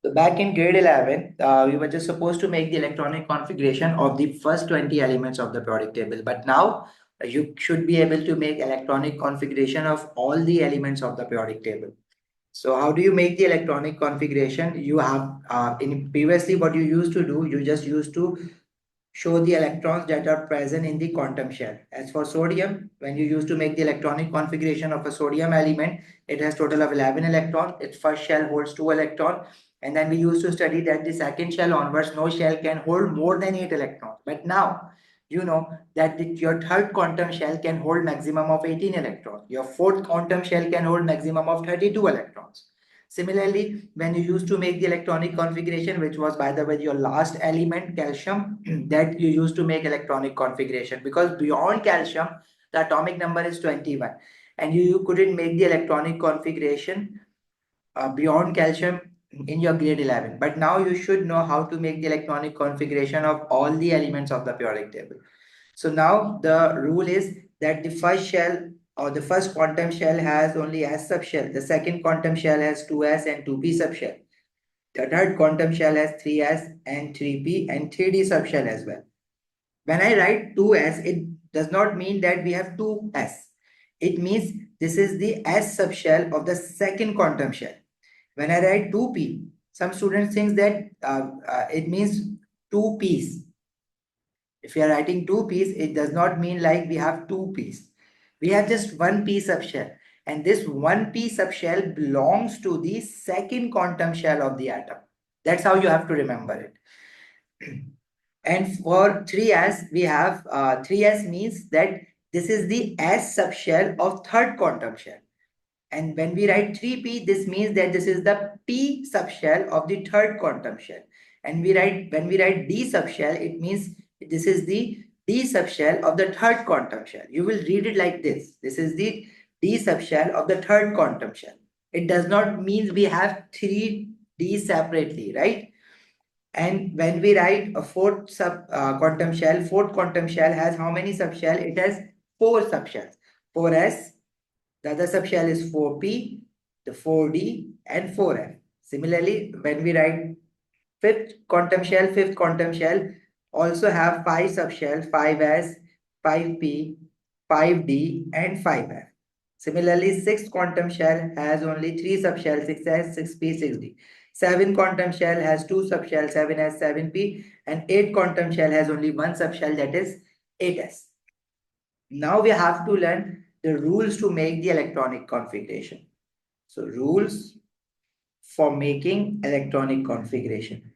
So back in grade 11, we were just supposed to make the electronic configuration of the first 20 elements of the periodic table. But now you should be able to make electronic configuration of all the elements of the periodic table. So how do you make the electronic configuration? You have in previously what you used to do, you just used to show the electrons that are present in the quantum shell. As for sodium, when you used to make the electronic configuration of a sodium element, it has total of 11 electrons. Its first shell holds 2 electrons. And then we used to study that the second shell onwards, no shell can hold more than 8 electrons. But now, you know that your third quantum shell can hold maximum of 18 electrons. Your fourth quantum shell can hold maximum of 32 electrons. Similarly, when you used to make the electronic configuration, which was, by the way, your last element, calcium, that you used to make electronic configuration, because beyond calcium, the atomic number is 21. And you couldn't make the electronic configuration beyond calcium in your grade 11. But now you should know how to make the electronic configuration of all the elements of the periodic table. So now the rule is that the first shell or the first quantum shell has only S subshell. The second quantum shell has 2s and 2p subshell. The third quantum shell has 3s and 3p and 3d subshell as well. When I write 2s, it does not mean that we have 2s. It means this is the S subshell of the second quantum shell. When I write 2p, some students think that it means 2p's. If you are writing 2p's, it does not mean like we have 2p's. We have just 1p subshell. And this 1p subshell belongs to the second quantum shell of the atom. That's how you have to remember it. And for 3s, we have 3s means that this is the S subshell of third quantum shell. And when we write 3p, this means that this is the p subshell of the third quantum shell. And when we write d subshell, it means this is the d subshell of the third quantum shell. You will read it like this. This is the d subshell of the third quantum shell. It does not mean we have 3d separately, right? And when we write a fourth quantum shell has how many subshell? It has 4 subshells. 4s, the other subshell is 4p, the 4d, and 4f. Similarly, when we write fifth quantum shell also have 5 subshells, 5s, 5p, 5d, and 5f. Similarly, sixth quantum shell has only 3 subshells, 6s, 6p, 6d. Seventh quantum shell has 2 subshells, 7s, 7p, and eighth quantum shell has only 1 subshell, that is 8s. Now we have to learn the rules to make the electronic configuration. So rules for making electronic configuration.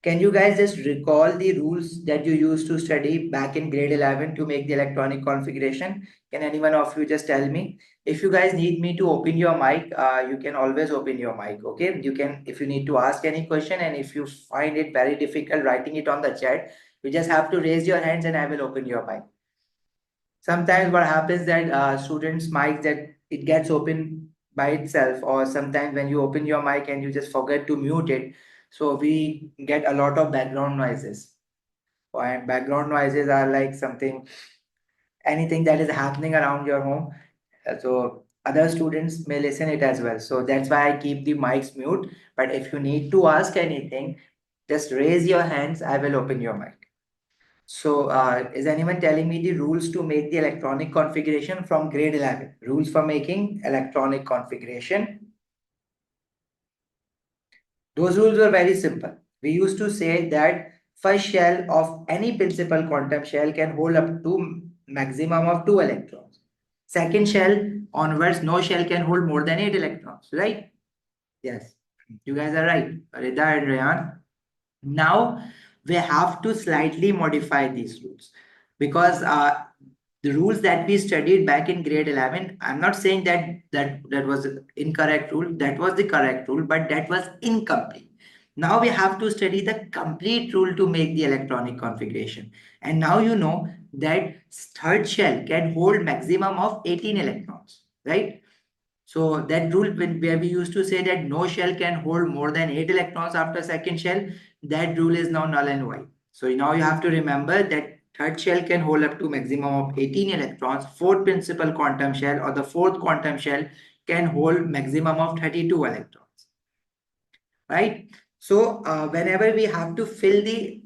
Can you guys just recall the rules that you used to study back in grade 11 to make the electronic configuration? Can anyone of you just tell me? If you guys need me to open your mic, you can always open your mic, okay? You can, if you need to ask any question, and if you find it very difficult writing it on the chat, you just have to raise your hands and I will open your mic. Sometimes what happens that students' mic that it gets open by itself, or sometimes when you open your mic and you just forget to mute it, so we get a lot of background noises. And background noises are like anything that is happening around your home. So other students may listen it as well. So that's why I keep the mics mute. But if you need to ask anything, just raise your hands. I will open your mic. So is anyone telling me the rules to make the electronic configuration from grade 11? Rules for making electronic configuration. Those rules were very simple. We used to say that first shell of any principal quantum shell can hold up to maximum of 2 electrons. Second shell onwards, no shell can hold more than 8 electrons, right? Yes, you guys are right, Rida and Rayan. Now we have to slightly modify these rules, because the rules that we studied back in grade 11, I'm not saying that was the incorrect rule, that was the correct rule, but that was incomplete. Now we have to study the complete rule to make the electronic configuration. And now you know that third shell can hold maximum of 18 electrons, right? So that rule, where we used to say that no shell can hold more than 8 electrons after second shell, that rule is now null and void. So now you have to remember that third shell can hold up to maximum of 18 electrons. Fourth principal quantum shell or the fourth quantum shell can hold maximum of 32 electrons. Right? So whenever we have to fill the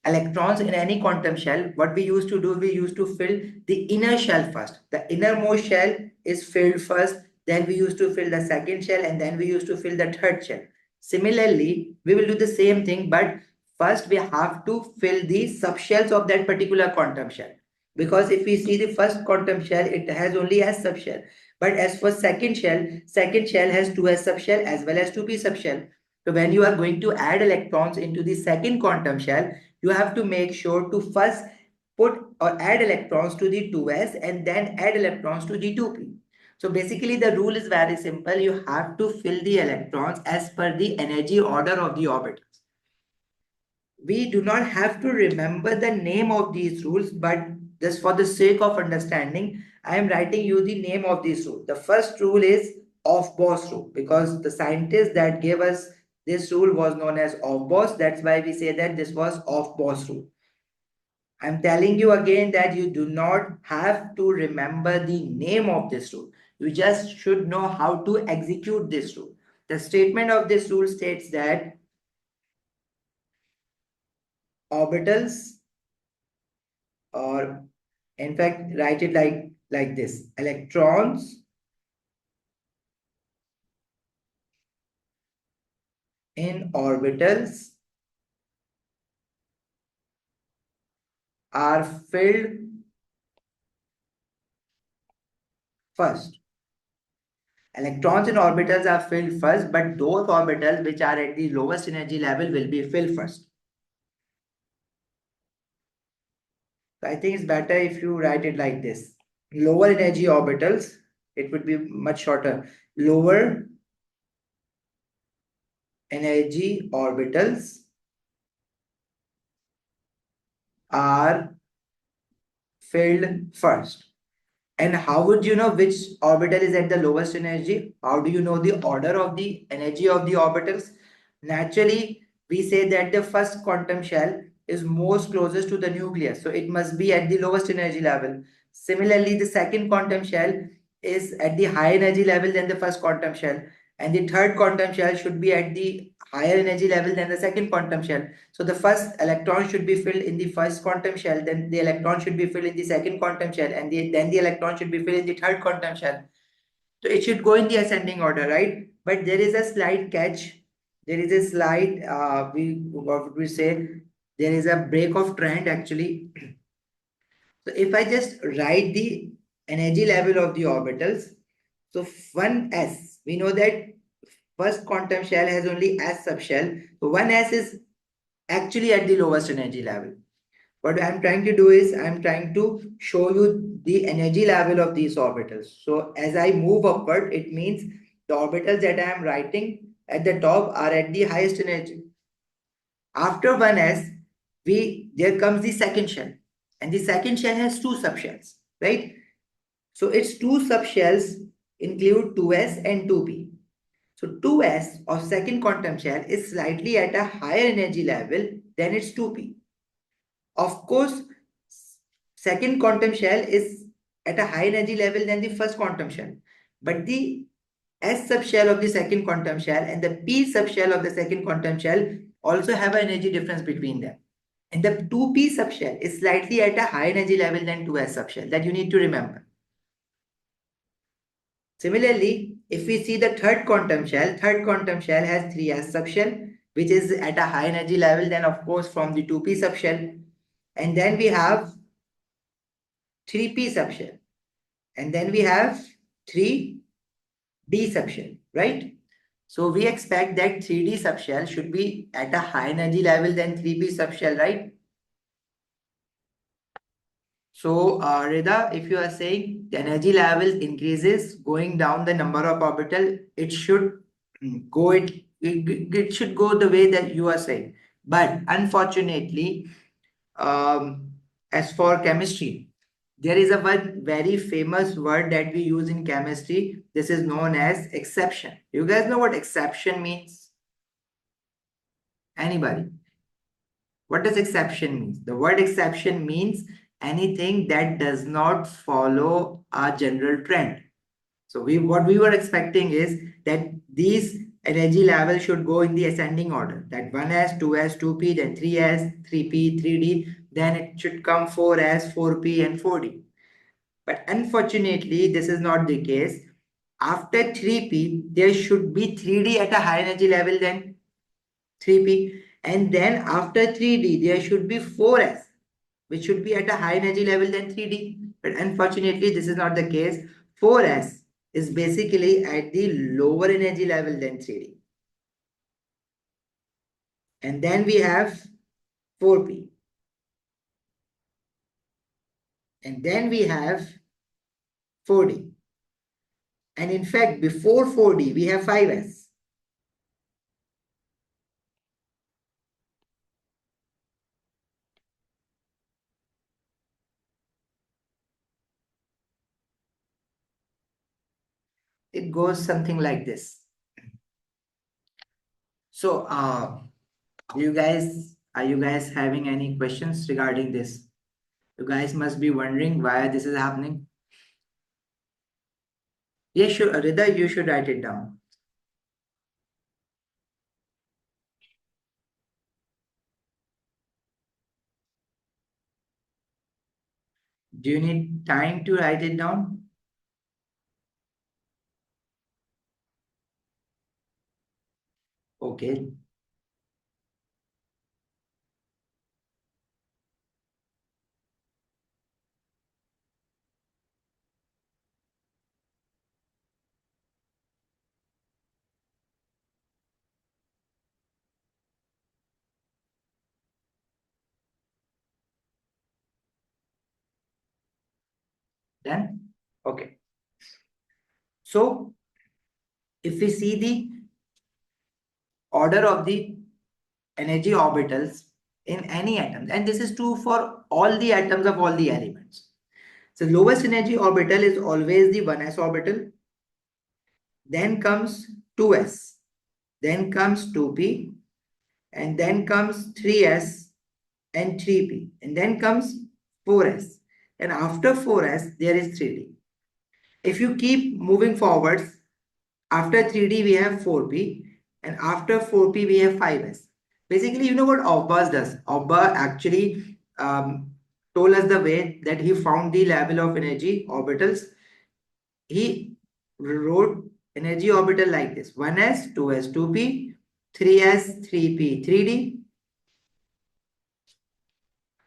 electrons in any quantum shell, what we used to do, we used to fill the inner shell first. The innermost shell is filled first, then we used to fill the second shell, and then we used to fill the third shell. Similarly, we will do the same thing, but first we have to fill the subshells of that particular quantum shell. Because if we see the first quantum shell, it has only S subshell. But as for second shell has 2s subshell as well as 2p subshell. So when you are going to add electrons into the second quantum shell, you have to make sure to first put or add electrons to the 2s and then add electrons to the 2p. So basically the rule is very simple. You have to fill the electrons as per the energy order of the orbitals. We do not have to remember the name of these rules, but just for the sake of understanding, I am writing you the name of this rule. The first rule is Aufbau's rule, because the scientist that gave us this rule was known as Aufbau's. That's why we say that this was Aufbau's rule. I'm telling you again that you do not have to remember the name of this rule. You just should know how to execute this rule. The statement of this rule states that orbitals, or in fact, write it like this: electrons in orbitals are filled first. Electrons in orbitals are filled first, but those orbitals which are at the lowest energy level will be filled first. So I think it's better if you write it like this. Lower energy orbitals, it would be much shorter. Lower energy orbitals are filled first. And how would you know which orbital is at the lowest energy? How do you know the order of the energy of the orbitals? Naturally, we say that the first quantum shell is most closest to the nucleus, so it must be at the lowest energy level. Similarly, the second quantum shell is at the higher energy level than the first quantum shell, and the third quantum shell should be at the higher energy level than the second quantum shell. So the first electron should be filled in the first quantum shell, then the electron should be filled in the second quantum shell, and then the electron should be filled in the third quantum shell. So it should go in the ascending order, right? But there is a slight catch. There is a slight, what would we say? There is a break of trend actually. So if I just write the energy level of the orbitals, so 1s, we know that first quantum shell has only S subshell. So 1s is actually at the lowest energy level. What I'm trying to do is I'm trying to show you the energy level of these orbitals. So as I move upward, it means the orbitals that I am writing at the top are at the highest energy. After 1s, there comes the second shell, and the second shell has two subshells, right? So its two subshells include 2s and 2p. So 2s of second quantum shell is slightly at a higher energy level than its 2p. Of course, second quantum shell is at a higher energy level than the first quantum shell, but the S subshell of the second quantum shell and the P subshell of the second quantum shell also have an energy difference between them. And the 2p subshell is slightly at a higher energy level than 2s subshell, that you need to remember. Similarly, if we see the third quantum shell has 3s subshell, which is at a high energy level than, of course, from the 2p subshell. And then we have 3p subshell. And then we have 3d subshell, right? So we expect that 3d subshell should be at a high energy level than 3p subshell, right? So Rida, if you are saying the energy level increases going down the number of orbital, it should go it should go the way that you are saying. But unfortunately, as for chemistry, there is a one very famous word that we use in chemistry. This is known as exception. You guys know what exception means? Anybody? What does exception mean? The word exception means anything that does not follow a general trend. So what we were expecting is that these energy level should go in the ascending order, that 1s, 2s, 2p, then 3s, 3p, 3d, then it should come 4s, 4p, and 4d. But unfortunately, this is not the case. After 3p, there should be 3d at a higher energy level than 3p. And then after 3d, there should be 4s, which should be at a high energy level than 3d. But unfortunately, this is not the case. 4s is basically at the lower energy level than 3d. And then we have 4p. And then we have 4d. And in fact, before 4d, we have 5s. It goes something like this. So, are you guys having any questions regarding this? You guys must be wondering why this is happening. Yes, sure, Rida, you should write it down. Do you need time to write it down? Okay. Then, okay. So, if we see the order of the energy orbitals in any atom, and this is true for all the atoms of all the elements. So, lowest energy orbital is always the 1s orbital. Then comes 2s. Then comes 2p. And then comes 3s and 3p. And then comes 4s. And after 4s, there is 3d. If you keep moving forwards, after 3d, we have 4p. And after 4p, we have 5s. Basically, you know what 𝐊𝐵𝐺 does? 𝐊𝐵𝐺 actually told us the way that he found the level of energy orbitals. He wrote energy orbital like this: 1s, 2s, 2p, 3s, 3p, 3d,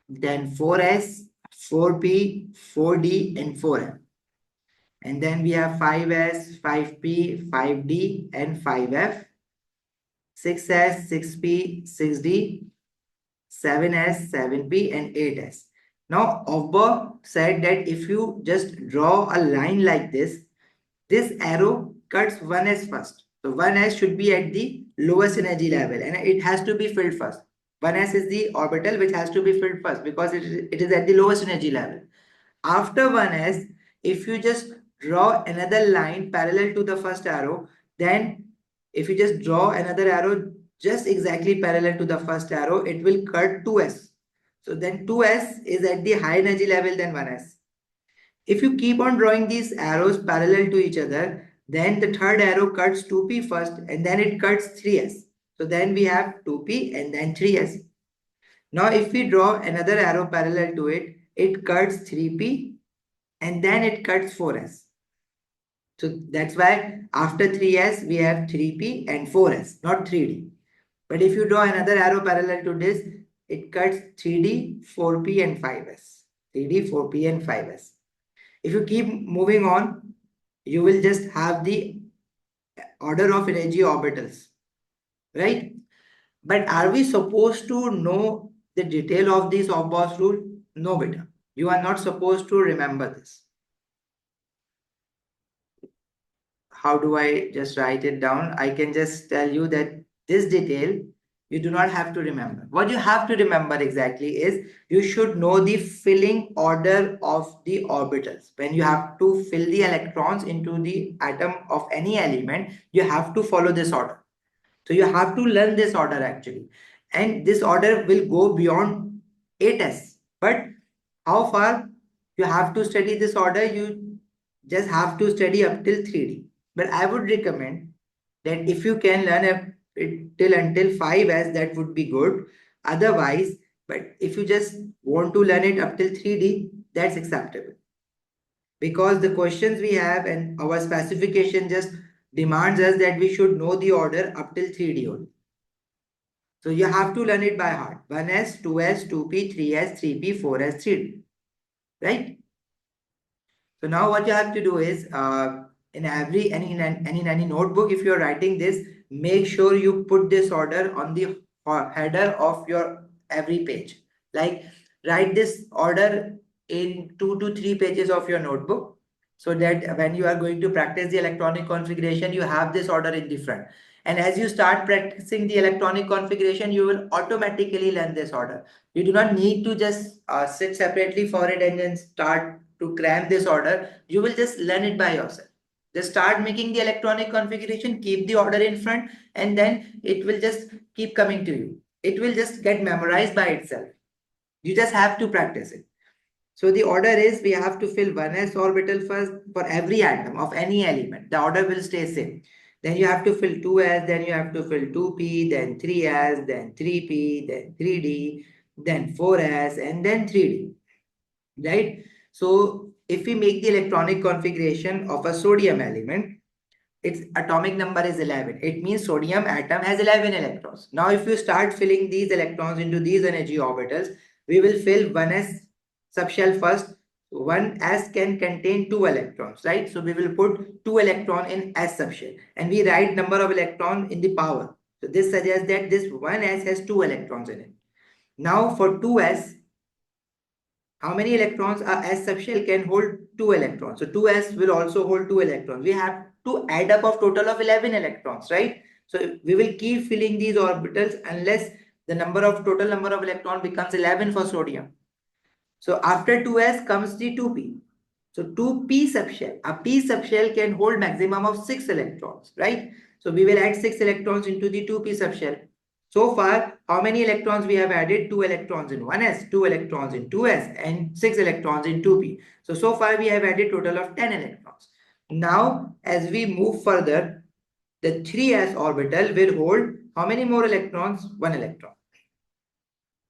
then 4s, 4p, 4d, and 4f. And then we have 5s, 5p, 5d, and 5f, 6s, 6p, 6d, 7s, 7p, and 8s. Now, 𝐊𝐵𝐺 said that if you just draw a line like this arrow cuts 1s first. So 1s should be at the lowest energy level and it has to be filled first. 1s is the orbital which has to be filled first because it is at the lowest energy level. After 1s, if you just draw another line parallel to the first arrow, then if you just draw another arrow just exactly parallel to the first arrow, it will cut 2s. So then 2s is at the high energy level than 1s. If you keep on drawing these arrows parallel to each other, then the third arrow cuts 2p first and then it cuts 3s. So then we have 2p and then 3s. Now if we draw another arrow parallel to it, it cuts 3p and then it cuts 4s. So that's why after 3s we have 3p and 4s, not 3d. But if you draw another arrow parallel to this, it cuts 3d, 4p and 5s. 3d, 4p and 5s. If you keep moving on, you will just have the order of energy orbitals, right? But are we supposed to know the detail of this 𝐊𝐵𝐺 rule? No, beta. You are not supposed to remember this. How do I just write it down? I can just tell you that this detail you do not have to remember. What you have to remember exactly is you should know the filling order of the orbitals. When you have to fill the electrons into the atom of any element, you have to follow this order. So you have to learn this order actually. And this order will go beyond 8s. But how far you have to study this order? You just have to study up till 3d. But I would recommend that if you can learn till until 5s, that would be good. Otherwise, but if you just want to learn it up till 3D, that's acceptable. Because the questions we have and our specification just demands us that we should know the order up till 3D only. So you have to learn it by heart. 1s, 2s, 2p, 3s, 3p, 4s, 3d. Right? So now what you have to do is in any notebook, if you're writing this, make sure you put this order on the header of your every page. Like write this order in 2 to 3 pages of your notebook, so that when you are going to practice the electronic configuration, you have this order in the front. And as you start practicing the electronic configuration, you will automatically learn this order. You do not need to just sit separately for it and then start to cram this order. You will just learn it by yourself. Just start making the electronic configuration, keep the order in front, and then it will just keep coming to you. It will just get memorized by itself. You just have to practice it. So the order is, we have to fill 1s orbital first for every atom of any element. The order will stay same. Then you have to fill 2s, then you have to fill 2p, then 3s, then 3p, then 3d, then 4s, and then 3d. Right? So if we make the electronic configuration of a sodium element, its atomic number is 11. It means sodium atom has 11 electrons. Now, if you start filling these electrons into these energy orbitals, we will fill 1s subshell first. 1s can contain 2 electrons, right? So we will put 2 electron in s subshell, and we write number of electron in the power. So this suggests that this 1s has 2 electrons in it. Now for 2s, how many electrons a s subshell can hold? 2 electrons. So 2s will also hold 2 electrons. We have to add up of total of 11 electrons, right? So we will keep filling these orbitals unless the total number of electron becomes 11 for sodium. So after 2s comes the 2p. So 2p subshell. A p subshell can hold maximum of 6 electrons, right? So we will add 6 electrons into the 2p subshell. So far, how many electrons we have added? 2 electrons in 1s, 2 electrons in 2s, and 6 electrons in 2p. So far we have added total of 10 electrons. Now, as we move further, the 3s orbital will hold how many more electrons? 1 electron.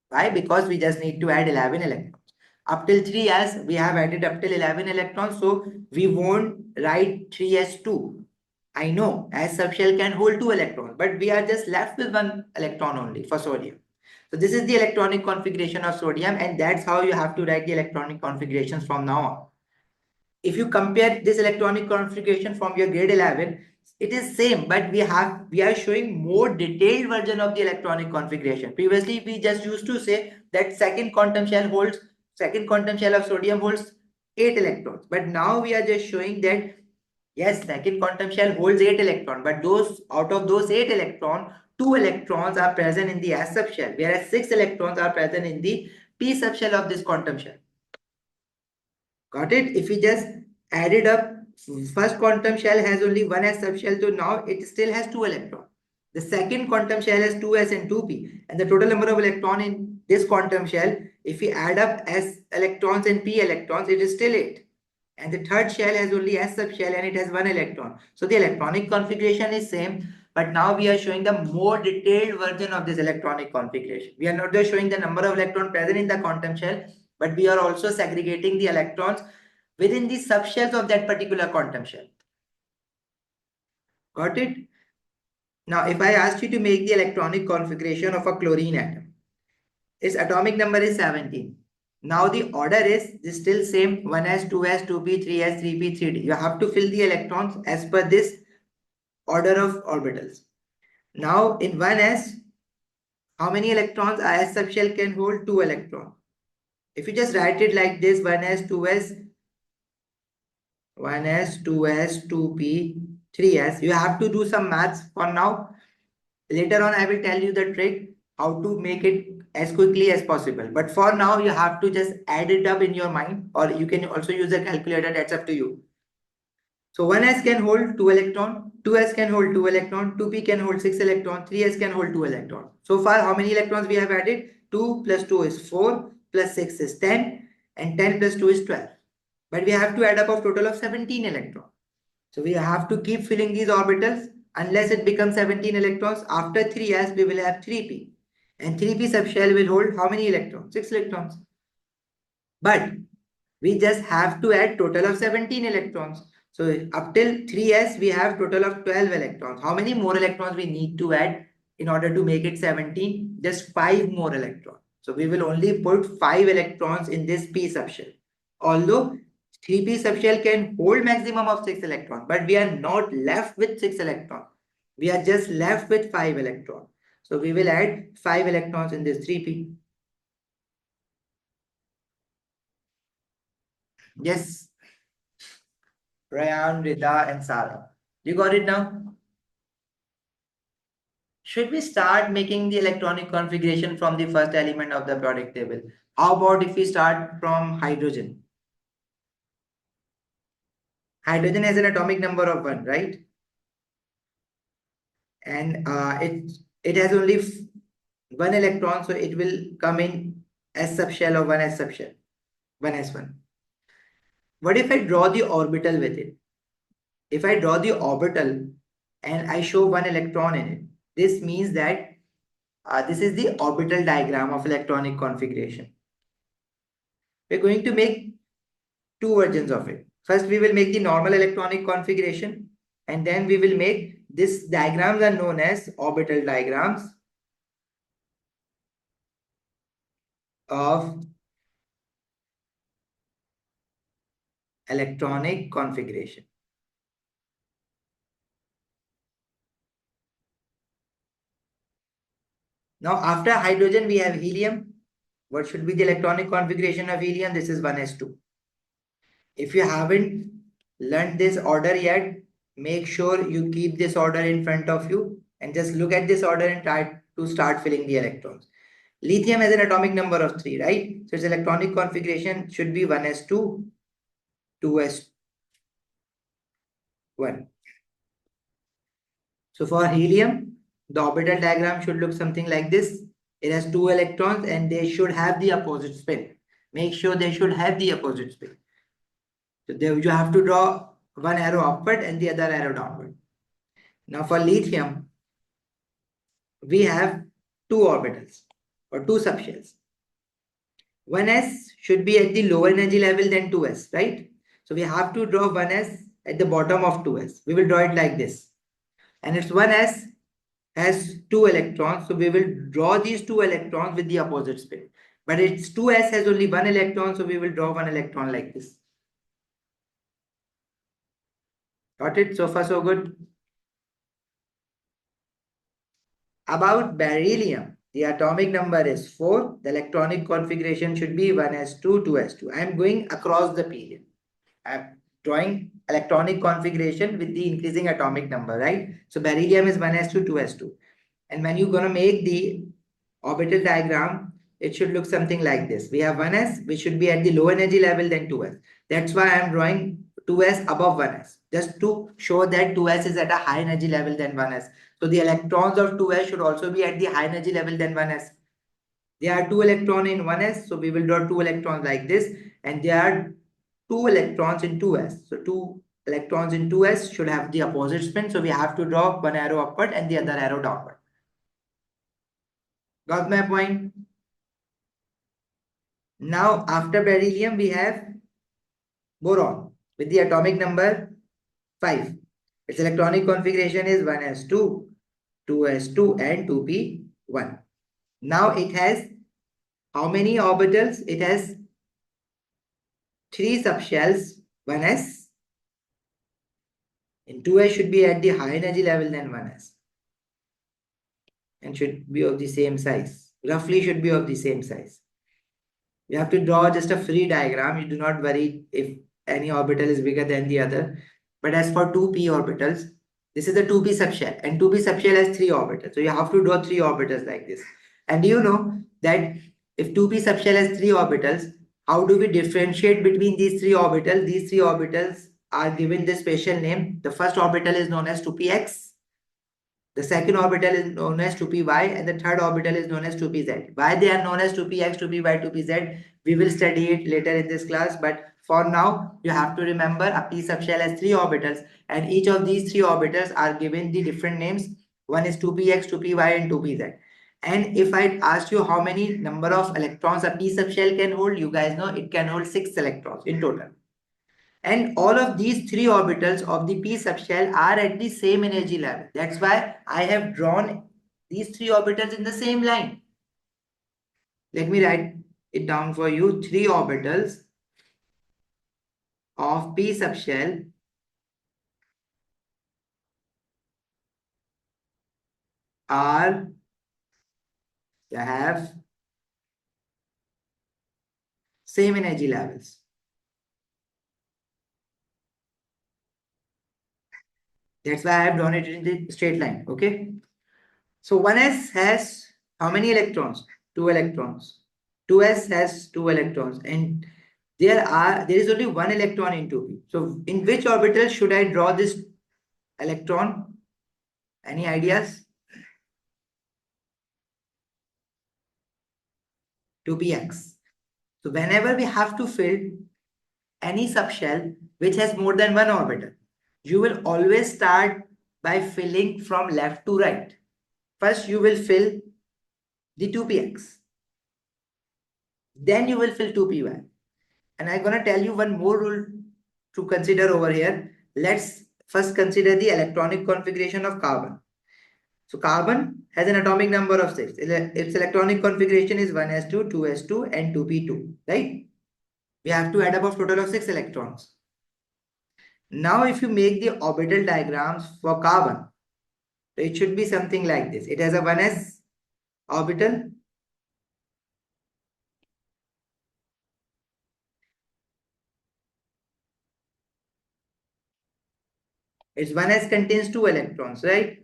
Why? Because we just need to add 11 electrons. Up till 3s, we have added up till 11 electrons, so we won't write 3s2. I know S subshell can hold 2 electrons, but we are just left with 1 electron only for sodium. So this is the electronic configuration of sodium, and that's how you have to write the electronic configurations from now on. If you compare this electronic configuration from your grade 11, it is same, but we are showing more detailed version of the electronic configuration. Previously, we just used to say that second quantum shell of sodium holds 8 electrons, but now we are just showing that yes, second quantum shell holds 8 electrons, but out of those 8 electrons, 2 electrons are present in the S subshell, whereas 6 electrons are present in the P subshell of this quantum shell. Got it? If we just add it up, first quantum shell has only 1 S subshell, so now it still has 2 electrons. The second quantum shell has 2s and 2p, and the total number of electrons in this quantum shell, if we add up s electrons and p electrons, it is still 8. And the third shell has only s subshell and it has 1 electron. So the electronic configuration is same, but now we are showing the more detailed version of this electronic configuration. We are not just showing the number of electrons present in the quantum shell, but we are also segregating the electrons within the subshells of that particular quantum shell. Got it? Now, if I asked you to make the electronic configuration of a chlorine atom, its atomic number is 17. Now the order is still same: 1s, 2s, 2p, 3s, 3p, 3d. You have to fill the electrons as per this order of orbitals. Now in 1s, how many electrons a s subshell can hold? 2 electrons. If you just write it like this: 1s, 2s, 2p, 3s, you have to do some maths for now. Later on, I will tell you the trick how to make it as quickly as possible. But for now, you have to just add it up in your mind, or you can also use a calculator. That's up to you. So 1s can hold 2 electrons, 2s can hold 2 electrons, 2p can hold 6 electrons, 3s can hold 2 electrons. So far, how many electrons we have added? 2 plus 2 is 4, plus 6 is 10, and 10 plus 2 is 12. But we have to add up of total of 17 electrons. So we have to keep filling these orbitals unless it becomes 17 electrons. After 3s, we will have 3p. And 3p subshell will hold how many electrons? 6 electrons. But we just have to add total of 17 electrons. So up till 3s, we have total of 12 electrons. How many more electrons we need to add in order to make it 17? Just 5 more electrons. So we will only put 5 electrons in this p subshell. Although 3p subshell can hold maximum of 6 electrons, but we are not left with 6 electrons. We are just left with 5 electrons. So we will add 5 electrons in this 3p. Yes, Rayan, Rida, and Sarah. You got it now? Should we start making the electronic configuration from the first element of the periodic table? How about if we start from hydrogen? Hydrogen has an atomic number of 1, right? And it has only 1 electron, so it will come in S subshell or 1s subshell, 1s1. What if I draw the orbital with it? If I draw the orbital and I show 1 electron in it, this means that this is the orbital diagram of electronic configuration. We're going to make 2 versions of it. First, we will make the normal electronic configuration, and then we will make this diagrams are known as orbital diagrams of electronic configuration. Now, after hydrogen, we have helium. What should be the electronic configuration of helium? This is 1s2. If you haven't learned this order yet, make sure you keep this order in front of you and just look at this order and try to start filling the electrons. Lithium has an atomic number of 3, right? So its electronic configuration should be 1s2, 2s1. So for helium, the orbital diagram should look something like this. It has 2 electrons and they should have the opposite spin. Make sure they should have the opposite spin. So there you have to draw 1 arrow upward and the other arrow downward. Now for lithium, we have 2 orbitals or 2 subshells. 1s should be at the lower energy level than 2s, right? So we have to draw 1s at the bottom of 2s. We will draw it like this. And its 1s has 2 electrons. So we will draw these 2 electrons with the opposite spin. But its 2s has only 1 electron. So we will draw 1 electron like this. Got it? So far, so good. About beryllium, the atomic number is 4. The electronic configuration should be 1s2, 2s2. I am going across the period. I am drawing electronic configuration with the increasing atomic number, right? So beryllium is 1s2, 2s2. And when you're going to make the orbital diagram, it should look something like this. We have 1s, which should be at the low energy level than 2s. That's why I'm drawing 2s above 1s, just to show that 2s is at a high energy level than 1s. So the electrons of 2s should also be at the high energy level than 1s. There are 2 electrons in 1s, so we will draw 2 electrons like this. And there are 2 electrons in 2s. So 2 electrons in 2s should have the opposite spin. So we have to draw 1 arrow upward and the other arrow downward. Got my point? Now, after beryllium, we have boron with the atomic number 5. Its electronic configuration is 1s2, 2s2, and 2p1. Now, it has how many orbitals? It has 3 subshells, 1s, and 2s should be at the high energy level than 1s. And should be of the same size. Roughly should be of the same size. You have to draw just a free diagram. You do not worry if any orbital is bigger than the other. But as for 2p orbitals, this is the 2p subshell. And 2p subshell has 3 orbitals. So you have to draw 3 orbitals like this. And do you know that if 2p subshell has 3 orbitals, how do we differentiate between these 3 orbitals? These 3 orbitals are given this special name. The first orbital is known as 2px. The second orbital is known as 2py and the third orbital is known as 2pz. Why they are known as 2px, 2py, 2pz? We will study it later in this class. But for now, you have to remember a p subshell has 3 orbitals, and each of these 3 orbitals are given the different names. One is 2px, 2py, and 2pz. And if I asked you how many number of electrons a p subshell can hold, you guys know it can hold 6 electrons in total. And all of these 3 orbitals of the p subshell are at the same energy level. That's why I have drawn these 3 orbitals in the same line. Let me write it down for you. 3 orbitals of p subshell are have same energy levels. That's why I have drawn it in the straight line. Okay. So 1s has how many electrons? 2 electrons. 2s has 2 electrons, and there is only 1 electron in 2p. So in which orbital should I draw this electron? Any ideas? 2px. So whenever we have to fill any subshell which has more than 1 orbital, you will always start by filling from left to right. First, you will fill the 2px. Then you will fill 2py. And I'm going to tell you one more rule to consider over here. Let's first consider the electronic configuration of carbon. So carbon has an atomic number of 6. Its electronic configuration is 1s2, 2s2, and 2p2, right? We have to add up a total of 6 electrons. Now, if you make the orbital diagrams for carbon, it should be something like this. It has a 1s orbital. Its 1s contains 2 electrons, right?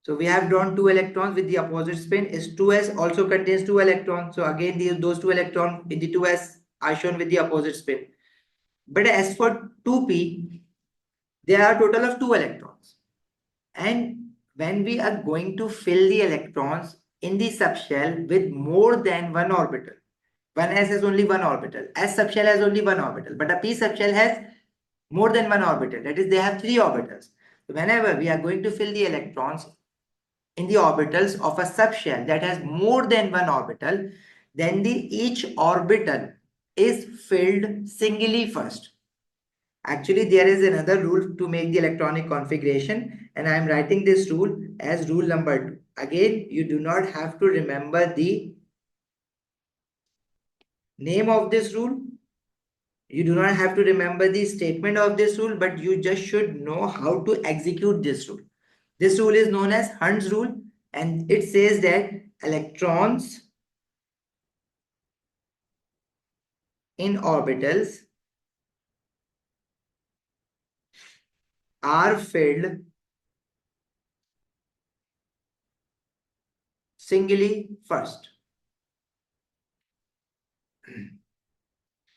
So we have drawn 2 electrons with the opposite spin. Its 2s also contains 2 electrons. So again, those 2 electrons in the 2s are shown with the opposite spin. But as for 2p, there are a total of 2 electrons. And when we are going to fill the electrons in the subshell with more than 1 orbital, 1s has only 1 orbital, s subshell has only 1 orbital, but a p subshell has more than 1 orbital. That is, they have 3 orbitals. So whenever we are going to fill the electrons in the orbitals of a subshell that has more than 1 orbital, then each orbital is filled singly first. Actually, there is another rule to make the electronic configuration, and I am writing this rule as rule number 2. Again, you do not have to remember the name of this rule. You do not have to remember the statement of this rule, but you just should know how to execute this rule. This rule is known as Hund's rule, and it says that electrons in orbitals are filled singly first.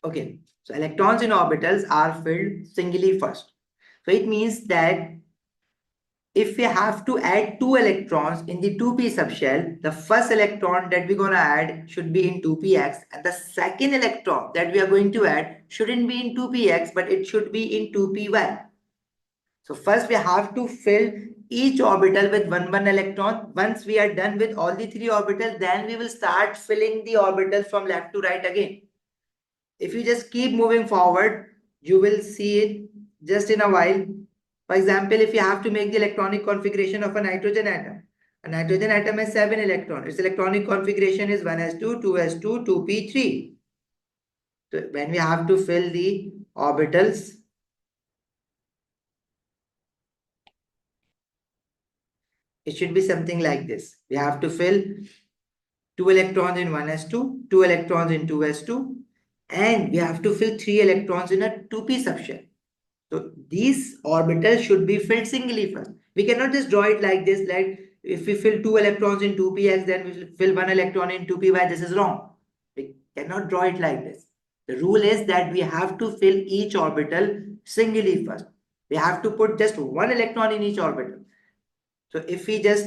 Okay, so electrons in orbitals are filled singly first. So it means that if we have to add 2 electrons in the 2p subshell, the first electron that we're going to add should be in 2px, and the second electron that we are going to add shouldn't be in 2px, but it should be in 2py. So first we have to fill each orbital with 1 electron. Once we are done with all the 3 orbitals, then we will start filling the orbitals from left to right again. If you just keep moving forward, you will see it just in a while. For example, if you have to make the electronic configuration of a nitrogen atom has 7 electrons. Its electronic configuration is 1s2, 2s2, 2p3. So when we have to fill the orbitals, it should be something like this. We have to fill 2 electrons in 1s2, 2 electrons in 2s2, and we have to fill 3 electrons in a 2p subshell. So these orbitals should be filled singly first. We cannot just draw it like this, like if we fill 2 electrons in 2px, then we fill 1 electron in 2py. This is wrong. We cannot draw it like this. The rule is that we have to fill each orbital singly first. We have to put just 1 electron in each orbital. So if we just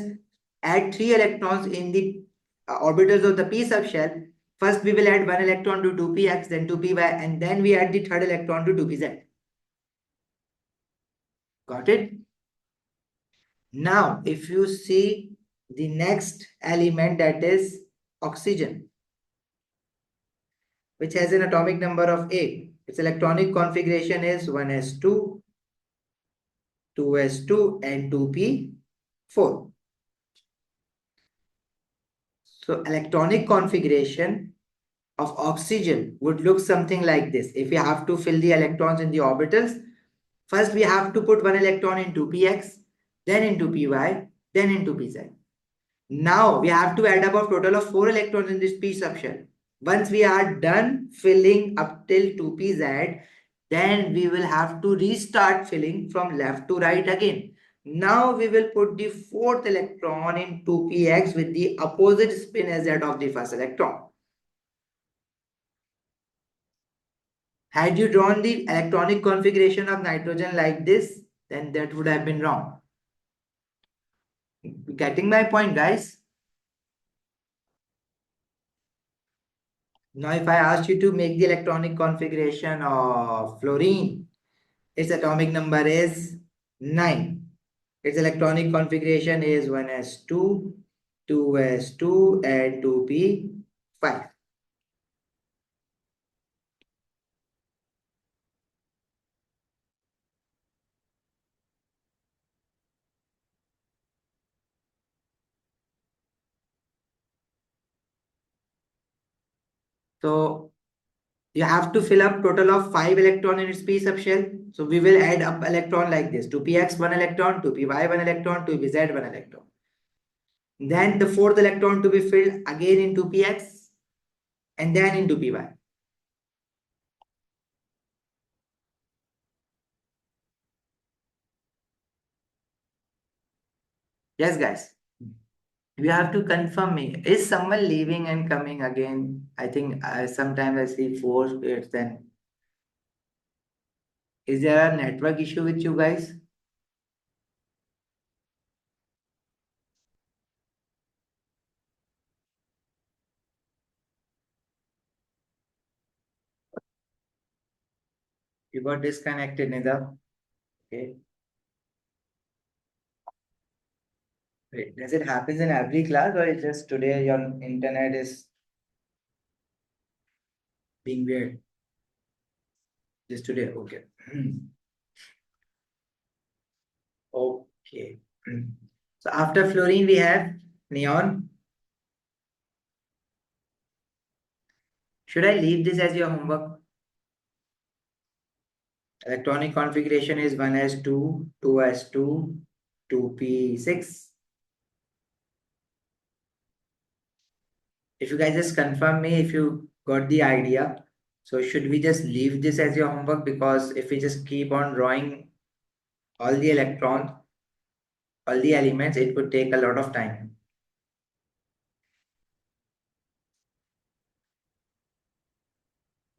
add 3 electrons in the orbitals of the p subshell, First, we will add one electron to 2px, then 2py, and then we add the third electron to 2pz. Got it? Now, if you see the next element, that is oxygen, which has an atomic number of 8. Its electronic configuration is 1s2, 2s2, and 2p4. So electronic configuration of oxygen would look something like this. If we have to fill the electrons in the orbitals, first we have to put one electron into px, then into py, then into pz. Now we have to add up a total of 4 electrons in this p subshell. Once we are done filling up till 2pz, then we will have to restart filling from left to right again. Now we will put the 4th electron in 2px with the opposite spin as that of the first electron. Had you drawn the electronic configuration of nitrogen like this, then that would have been wrong. Getting my point, guys? Now, if I asked you to make the electronic configuration of fluorine, its atomic number is 9. Its electronic configuration is 1s2, 2s2, and 2p5. So you have to fill up total of 5 electron in its p subshell. So we will add up electron like this: 2px 1 electron, 2py 1 electron, 2pz 1 electron. Then the 4th electron to be filled again into px and then into py. Yes, guys. You have to confirm me. Is someone leaving and coming again? I think sometimes I see 4 spirits. Then is there a network issue with you guys? You got disconnected, Nida. Okay. Wait, does it happen in every class, or it's just today your internet is being weird? Just today, okay. Okay. So after fluorine, we have neon. Should I leave this as your homework? Electronic configuration is 1s2, 2s2, 2p6. If you guys just confirm me if you got the idea. So should we just leave this as your homework? Because if we just keep on drawing all the electrons, all the elements, it would take a lot of time.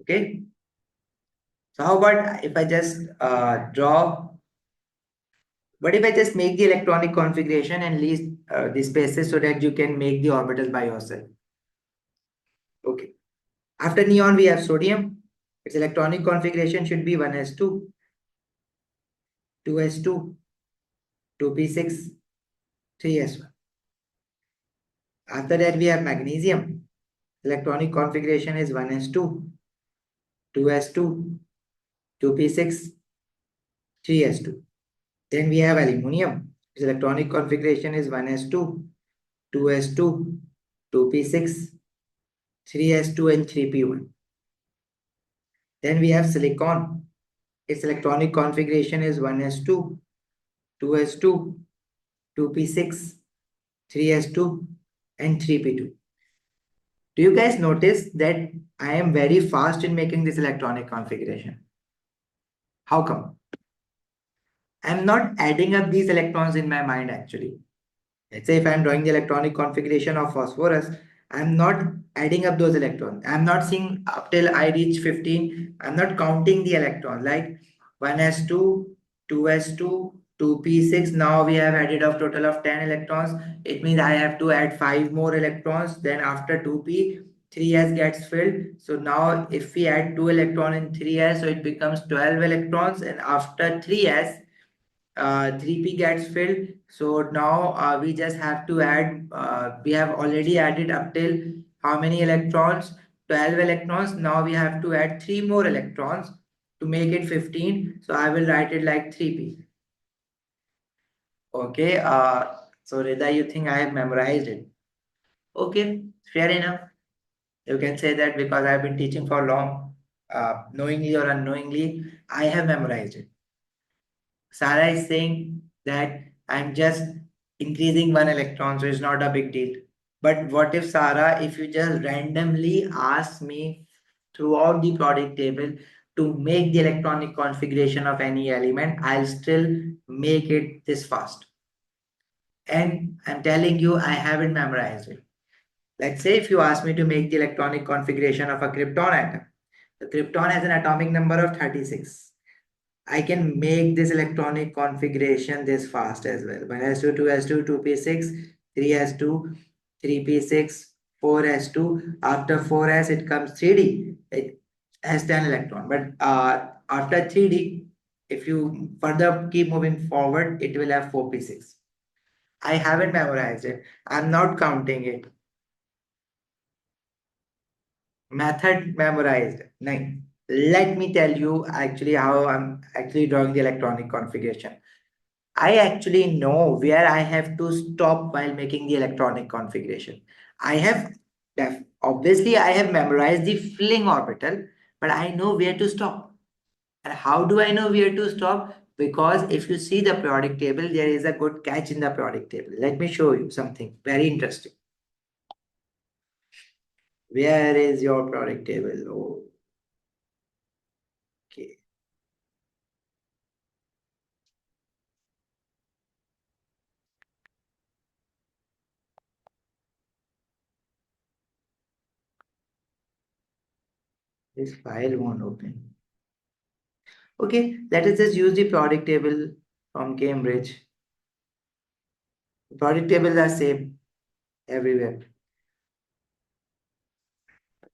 Okay. So how about if I just what if I just make the electronic configuration and leave the spaces so that you can make the orbitals by yourself? Okay. After neon, we have sodium. Its electronic configuration should be 1s2, 2s2, 2p6, 3s1. After that, we have magnesium. Electronic configuration is 1s2, 2s2, 2p6, 3s2. Then we have aluminium. Its electronic configuration is 1s2, 2s2, 2p6, 3s2, and 3p1. Then we have silicon. Its electronic configuration is 1s2, 2s2, 2p6, 3s2, and 3p2. Do you guys notice that I am very fast in making this electronic configuration? How come? I'm not adding up these electrons in my mind actually. Let's say if I'm drawing the electronic configuration of phosphorus, I'm not adding up those electrons. I'm not seeing up till I reach 15. I'm not counting the electrons like 1s2, 2s2, 2p6. Now we have added a total of 10 electrons. It means I have to add 5 more electrons. Then after 2p, 3s gets filled. So now if we add 2 electron in 3s, so it becomes 12 electrons, and after 3s, 3p gets filled. So now we just have to add, we have already added up till how many electrons? 12 electrons. Now we have to add 3 more electrons to make it 15. So I will write it like 3p. Okay, so Rida, you think I have memorized it? Okay, fair enough. You can say that because I've been teaching for long, knowingly or unknowingly, I have memorized it. Sarah is saying that I'm just increasing 1 electron, so it's not a big deal. But what if, Sarah, if you just randomly ask me throughout the periodic table to make the electronic configuration of any element, I'll still make it this fast. And I'm telling you, I haven't memorized it. Let's say if you ask me to make the electronic configuration of a krypton atom, the krypton has an atomic number of 36. I can make this electronic configuration this fast as well. 1s2, 2s2, 2p6, 3s2, 3p6, 4s2. After 4s, it comes 3d. It has 10 electron. But after 3d, if you further keep moving forward, it will have 4p6. I haven't memorized it. I'm not counting it. Method memorized. Nine. Let me tell you actually how I'm actually drawing the electronic configuration. I actually know where I have to stop while making the electronic configuration. I have obviously I have memorized the filling orbital, but I know where to stop. And how do I know where to stop? Because if you see the periodic table, there is a good catch in the periodic table. Let me show you something very interesting. Where is your periodic table? Oh, okay. This file won't open. Okay, let us just use the periodic table from Cambridge. The periodic tables are same everywhere.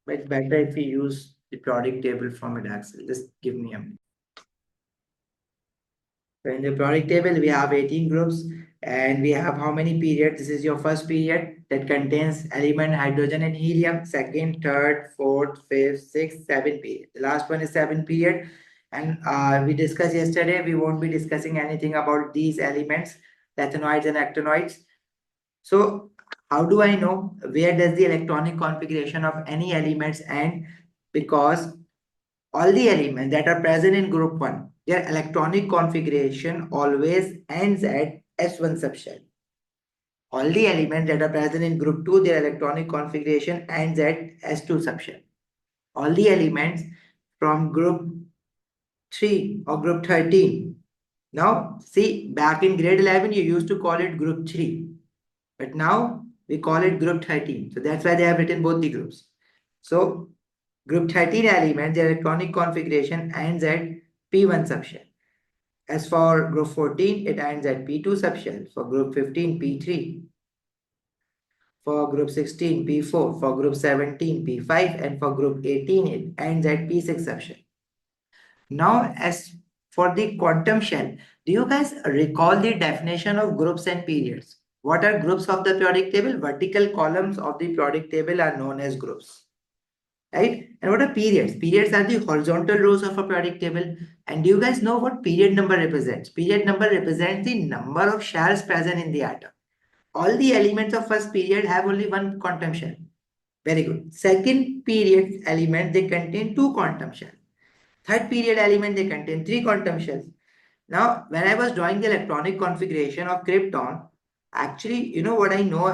But it's better if we use the periodic table from Edexcel. Just give me a minute. So in the periodic table, we have 18 groups and we have how many periods? This is your first period that contains element hydrogen and helium. Second, third, fourth, fifth, sixth, seventh period. The last one is 7th period. And we discussed yesterday, we won't be discussing anything about these elements, lethanoids and actinoids. So how do I know where does the electronic configuration of any elements end? Because all the elements that are present in group 1, their electronic configuration always ends at S1 subshell. All the elements that are present in group 2, their electronic configuration ends at S2 subshell. All the elements from group 3 or group 13. Now, see, back in grade 11, you used to call it group 3. But now we call it group 13. So that's why they have written both the groups. So group 13 element, the electronic configuration ends at P1 subshell. As for group 14, it ends at P2 subshell. For group 15, P3. For group 16, P4. For group 17, P5. And for group 18, it ends at P6 subshell. Now, as for the quantum shell, do you guys recall the definition of groups and periods? What are groups of the periodic table? Vertical columns of the periodic table are known as groups. Right? And what are periods? Periods are the horizontal rows of a periodic table. And do you guys know what period number represents? Period number represents the number of shells present in the atom. All the elements of first period have only one quantum shell. Very good. Second period element, they contain 2 quantum shells. Third period element, they contain 3 quantum shells. Now, when I was drawing the electronic configuration of krypton, actually, you know what I know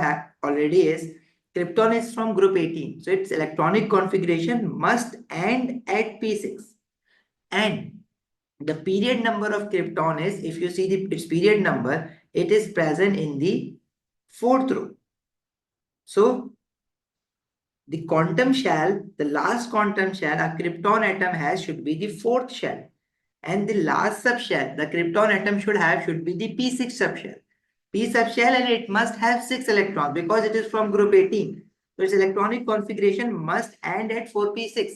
already is krypton is from group 18. So its electronic configuration must end at P6. And the period number of krypton is, if you see its period number, it is present in the 4th row. So the quantum shell, the last quantum shell a krypton atom has should be the 4th shell. And the last subshell the krypton atom should be the P6 subshell. P subshell, and it must have 6 electrons because it is from group 18. So its electronic configuration must end at 4p6.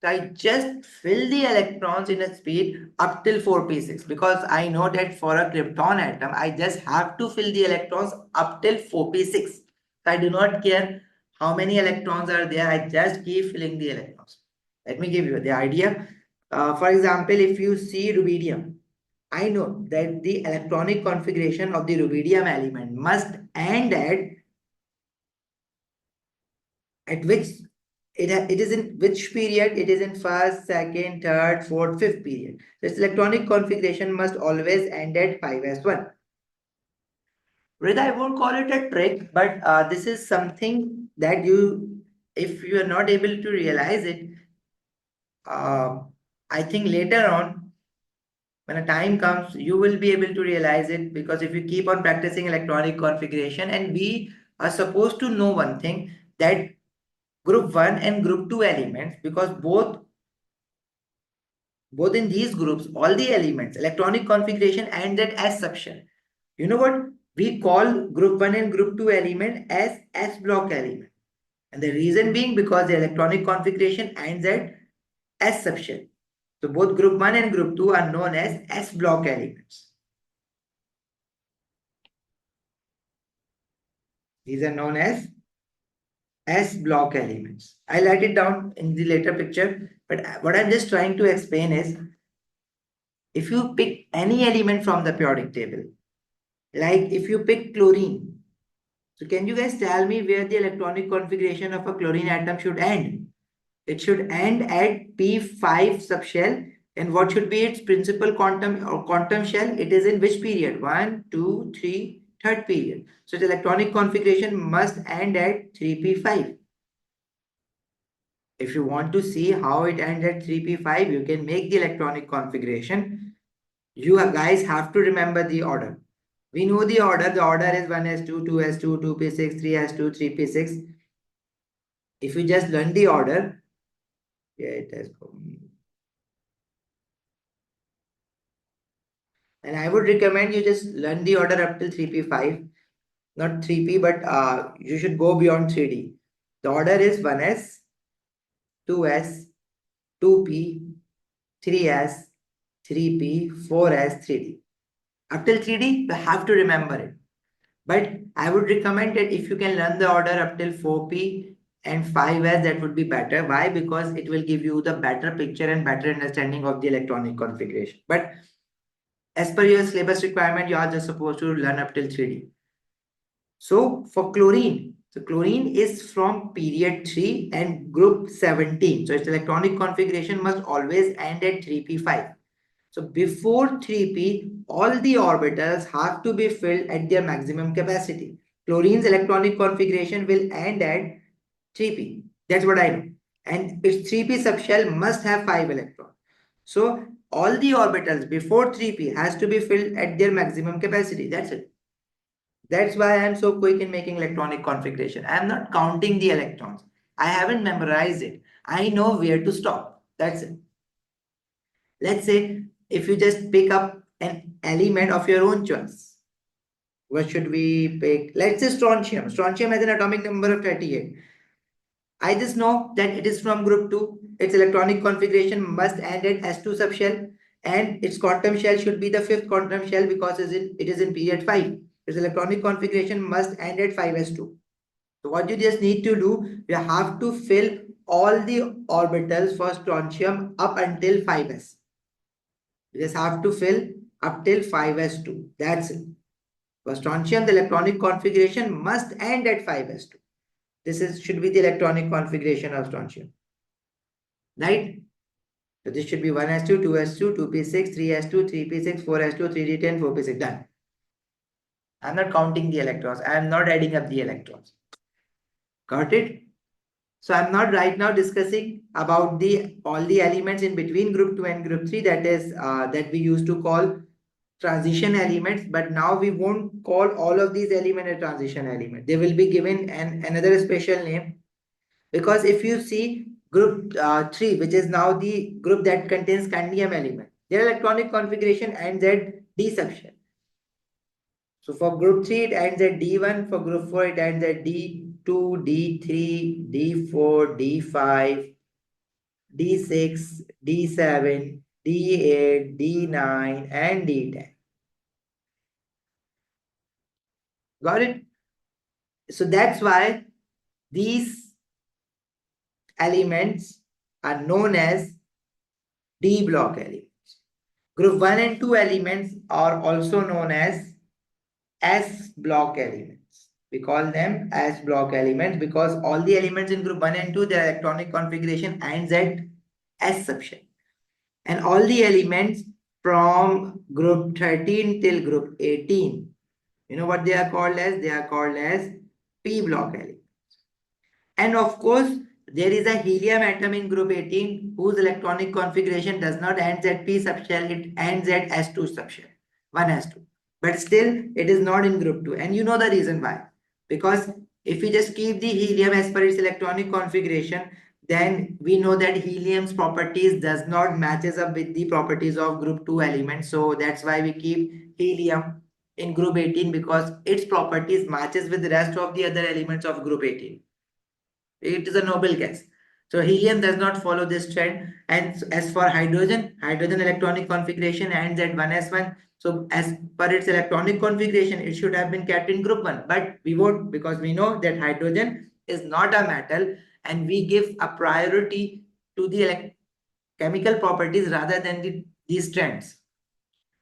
So I just fill the electrons in a speed up till 4p6 because I know that for a krypton atom, I just have to fill the electrons up till 4p6. So I do not care how many electrons are there. I just keep filling the electrons. Let me give you the idea. For example, if you see rubidium, I know that the electronic configuration of the rubidium element must end at which it is in which period? It is in first, second, third, fourth, fifth period. This electronic configuration must always end at 5s1. Rita, I won't call it a trick, but this is something that if you are not able to realize it, I think later on, when a time comes, you will be able to realize it, because if you keep on practicing electronic configuration, and we are supposed to know one thing, that group 1 and group 2 elements, because both in these groups, all the elements, electronic configuration and that S subshell. You know what? We call group 1 and group 2 element as S block element. And the reason being because the electronic configuration ends at S subshell. So both group 1 and group 2 are known as S block elements. These are known as S block elements. I'll write it down in the later picture. But what I'm just trying to explain is, if you pick any element from the periodic table, like if you pick chlorine, so can you guys tell me where the electronic configuration of a chlorine atom should end? It should end at P5 subshell. And what should be its principal quantum or quantum shell? It is in which period? 1, 2, 3, third period. So the electronic configuration must end at 3p5. If you want to see how it ends at 3p5, you can make the electronic configuration. You guys have to remember the order. We know the order. The order is 1s2, 2s2, 2p6, 3s2, 3p6. If you just learn the order, yeah, it has come. And I would recommend you just learn the order up till 3p5, not 3p, but you should go beyond 3d. The order is 1s, 2s, 2p, 3s, 3p, 4s, 3d. Up till 3d, you have to remember it. But I would recommend that if you can learn the order up till 4p and 5s, that would be better. Why? Because it will give you the better picture and better understanding of the electronic configuration. But as per your syllabus requirement, you are just supposed to learn up till 3d. So for chlorine, so chlorine is from period 3 and group 17. So its electronic configuration must always end at 3p5. So before 3p, all the orbitals have to be filled at their maximum capacity. Chlorine's electronic configuration will end at 3p. That's what I know. And its 3p subshell must have 5 electrons. So all the orbitals before 3p has to be filled at their maximum capacity. That's it. That's why I'm so quick in making electronic configuration. I'm not counting the electrons. I haven't memorized it. I know where to stop. That's it. Let's say if you just pick up an element of your own choice. What should we pick? Let's say strontium. Strontium has an atomic number of 38. I just know that it is from group 2. Its electronic configuration must end at S2 subshell, and its quantum shell should be the 5th quantum shell because it is in period 5. Its electronic configuration must end at 5s2. So what you just need to do, you have to fill all the orbitals for strontium up until 5s. You just have to fill up till 5s2. That's it. For strontium, the electronic configuration must end at 5s2. This should be the electronic configuration of strontium. Right? So this should be 1s2, 2s2, 2p6, 3s2, 3p6, 4s2, 3d10, 4p6. Done. I'm not counting the electrons. I'm not adding up the electrons. Got it? So I'm not right now discussing about all the elements in between group 2 and group 3, that we used to call transition elements, but now we won't call all of these elements a transition element. They will be given another special name, because if you see group 3, which is now the group that contains cadmium element, their electronic configuration ends at D subshell. So for group 3, it ends at D1. For group 4, it ends at D 2, D3, D4, D5, D6, D7, D8, D9, and D10. Got it? So that's why these elements are known as D block elements. Group 1 and 2 elements are also known as S block elements. We call them S block elements because all the elements in group 1 and 2, their electronic configuration ends at S subshell. And all the elements from group 13 till group 18, you know what they are called as? They are called as P block elements. And of course, there is a helium atom in group 18 whose electronic configuration does not end at P subshell, it ends at S2 subshell, 1s2. But still, it is not in group 2. And you know the reason why. Because if we just keep the helium as per its electronic configuration, then we know that helium's properties does not matches up with the properties of group 2 elements. So that's why we keep helium in group 18 because its properties matches with the rest of the other elements of group 18. It is a noble guess. So helium does not follow this trend. And as for hydrogen, hydrogen electronic configuration ends at 1s1. So as per its electronic configuration, it should have been kept in group 1. But we won't because we know that hydrogen is not a metal and we give a priority to the chemical properties rather than these trends.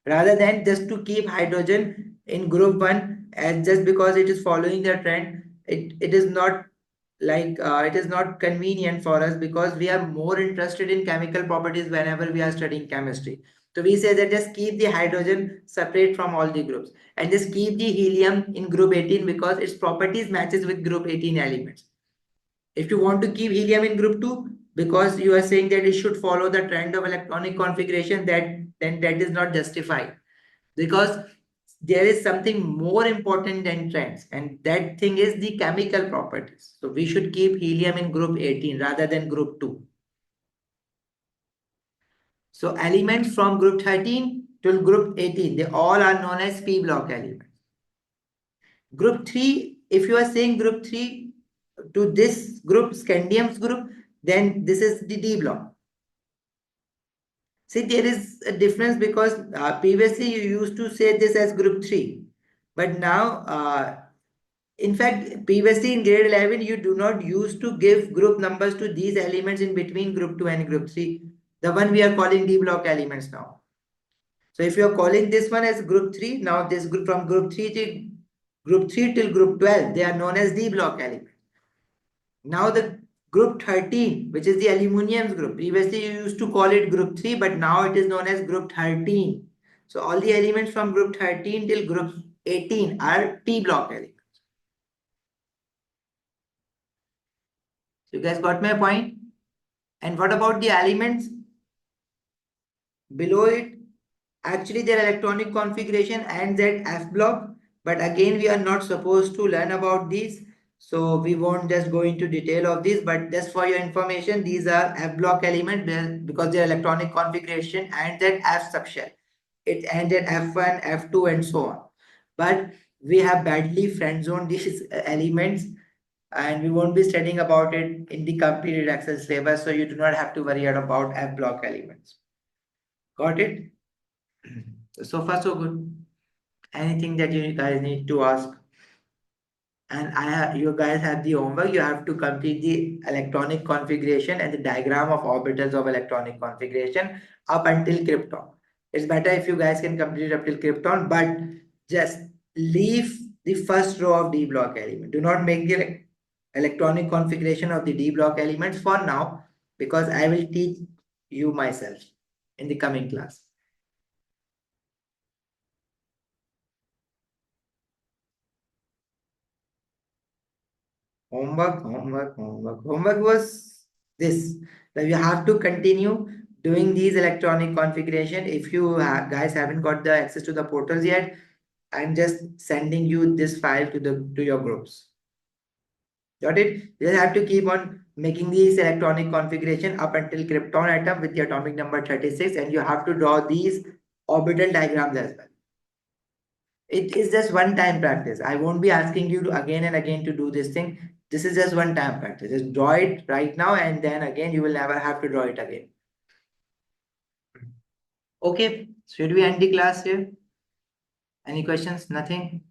Rather than just to keep hydrogen in group 1 and just because it is following the trend, it is not it is not convenient for us because we are more interested in chemical properties whenever we are studying chemistry. So we say that just keep the hydrogen separate from all the groups and just keep the helium in group 18 because its properties matches with group 18 elements. If you want to keep helium in group 2 because you are saying that it should follow the trend of electronic configuration, then that is not justified because there is something more important than trends and that thing is the chemical properties. So we should keep helium in group 18 rather than group 2. So elements from group 13 till group 18, they all are known as P block elements. Group 3, if you are saying group 3 to this group, scandium's group, then this is the D block. See, there is a difference because previously you used to say this as group 3. But now, in fact, previously in grade 11, you do not use to give group numbers to these elements in between group 2 and group 3. The one we are calling D block elements now. So if you are calling this one as group 3, now this group from group 3 till group 12, they are known as D block elements. Now the group 13, which is the aluminum's group. Previously, you used to call it group 3, but now it is known as group 13. So all the elements from group 13 till group 18 are P block elements. So you guys got my point? And what about the elements below it? Actually, their electronic configuration ends at F block. But again, we are not supposed to learn about these. So we won't just go into detail of this, but just for your information, these are F block elements because their electronic configuration ends at F subshell. It ends at F1, F2, and so on. But we have badly friend-zoned these elements, and we won't be studying about it in the completed Edexcel syllabus, so you do not have to worry about F block elements. Got it? So far, so good. Anything that you guys need to ask? And you guys have the homework. You have to complete the electronic configuration and the diagram of orbitals of electronic configuration up until krypton. It's better if you guys can complete up till krypton, but just leave the first row of D block element. Do not make the electronic configuration of the D block elements for now because I will teach you myself in the coming class. Homework was this. That you have to continue doing these electronic configuration. If you guys haven't got the access to the portals yet, I'm just sending you this file to your groups. Got it? You have to keep on making these electronic configuration up until krypton atom with the atomic number 36, and you have to draw these orbital diagrams as well. It is just one time practice. I won't be asking you to again and again to do this thing. This is just one time practice. Just draw it right now, and then again you will never have to draw it again. Okay, should we end the class here? Any questions? Nothing?